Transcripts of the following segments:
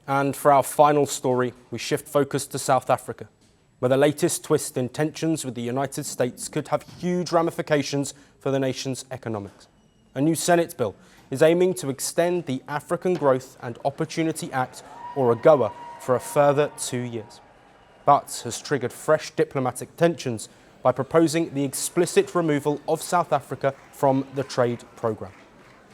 And for our final story, we shift focus to South Africa, where the latest twist in tensions with the United States could have huge ramifications for the nation's economics. A new Senate bill is aiming to extend the African Growth and Opportunity Act, or AGOA, for a further 2 years, but has triggered fresh diplomatic tensions by proposing the explicit removal of South Africa from the trade programme.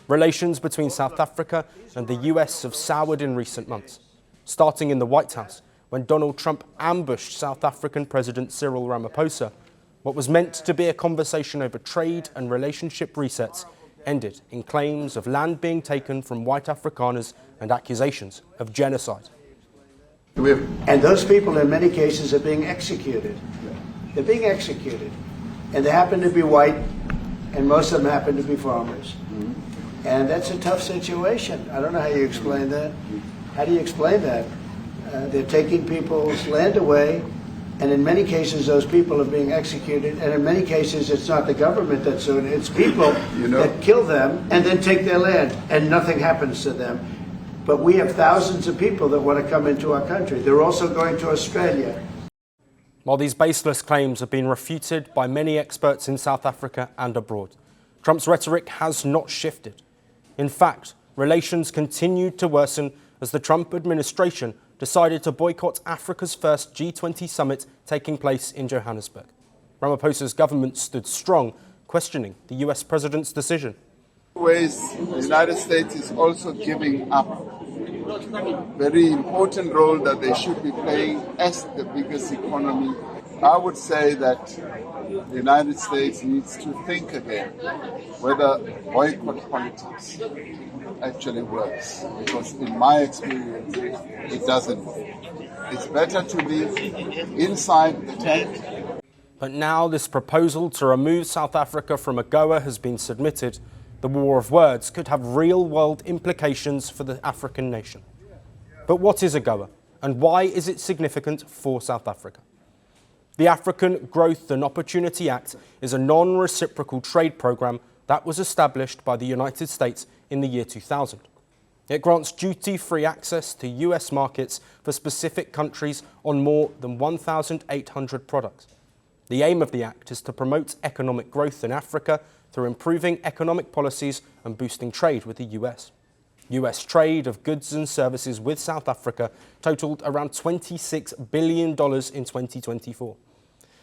Relations between South Africa and the US have soured in recent months, starting in the White House when Donald Trump ambushed South African President Cyril Ramaphosa. What was meant to be a conversation over trade and relationship resets ended in claims of land being taken from white Afrikaners and accusations of genocide. And those people in many cases are being executed. They're being executed. And they happen to be white, and most of them happen to be farmers. And that's a tough situation. I don't know how you explain that. How do you explain that? They're taking people's land away, and in many cases those people are being executed, and in many cases it's not the government that's doing it, it's people that kill them and then take their land, and nothing happens to them. But we have thousands of people that want to come into our country. They're also going to Australia. While these baseless claims have been refuted by many experts in South Africa and abroad, Trump's rhetoric has not shifted. In fact, relations continued to worsen as the Trump administration decided to boycott Africa's first G20 summit taking place in Johannesburg. Ramaphosa's government stood strong, questioning the US president's decision. Ways the United States is also giving up a very important role that they should be playing as the biggest economy. I would say that the United States needs to think again whether boycott politics actually works, because in my experience it doesn't. It's better to live inside the tent. But now this proposal to remove South Africa from AGOA has been submitted. The war of words could have real-world implications for the African nation. But what is AGOA, and why is it significant for South Africa? The African Growth and Opportunity Act is a non-reciprocal trade programme that was established by the United States in the year 2000. It grants duty-free access to US markets for specific countries on more than 1,800 products. The aim of the Act is to promote economic growth in Africa through improving economic policies and boosting trade with the US. US trade of goods and services with South Africa totaled around $26 billion in 2024.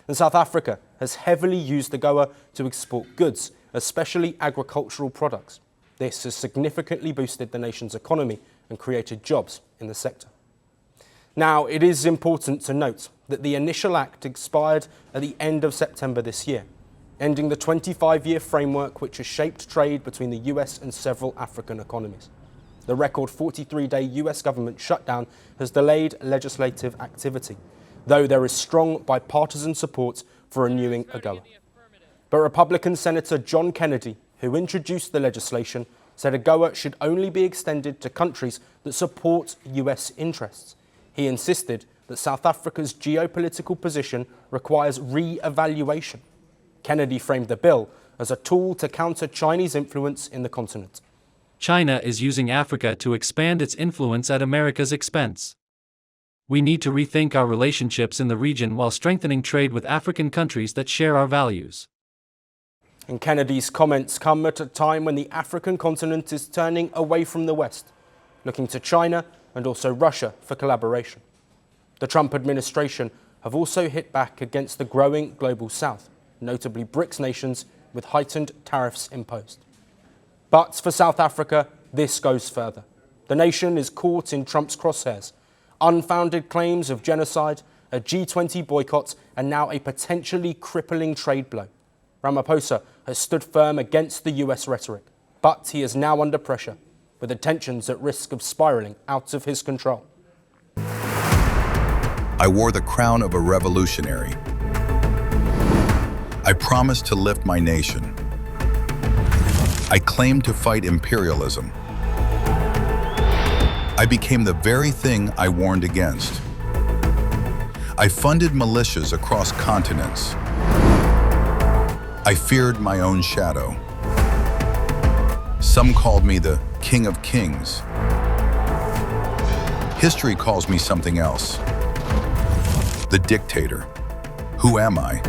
And South Africa has heavily used AGOA to export goods, especially agricultural products. This has significantly boosted the nation's economy and created jobs in the sector. Now, it is important to note that the initial act expired at the end of September this year, ending the 25-year framework which has shaped trade between the US and several African economies. The record 43-day US government shutdown has delayed legislative activity, though there is strong bipartisan support for renewing AGOA. But Republican Senator John Kennedy, who introduced the legislation, said AGOA should only be extended to countries that support US interests. He insisted that South Africa's geopolitical position requires re-evaluation. Kennedy framed the bill as a tool to counter Chinese influence in the continent. China is using Africa to expand its influence at America's expense. We need to rethink our relationships in the region while strengthening trade with African countries that share our values. And Kennedy's comments come at a time when the African continent is turning away from the West, looking to China and also Russia for collaboration. The Trump administration have also hit back against the growing global South, notably BRICS nations with heightened tariffs imposed. But for South Africa, this goes further. The nation is caught in Trump's crosshairs. Unfounded claims of genocide, a G20 boycott, and now a potentially crippling trade blow. Ramaphosa has stood firm against the US rhetoric, but he is now under pressure, with the tensions at risk of spiraling out of his control. I wore the crown of a revolutionary. I promised to lift my nation. I claimed to fight imperialism. I became the very thing I warned against. I funded militias across continents. I feared my own shadow. Some called me the King of Kings. History calls me something else. The dictator. Who am I?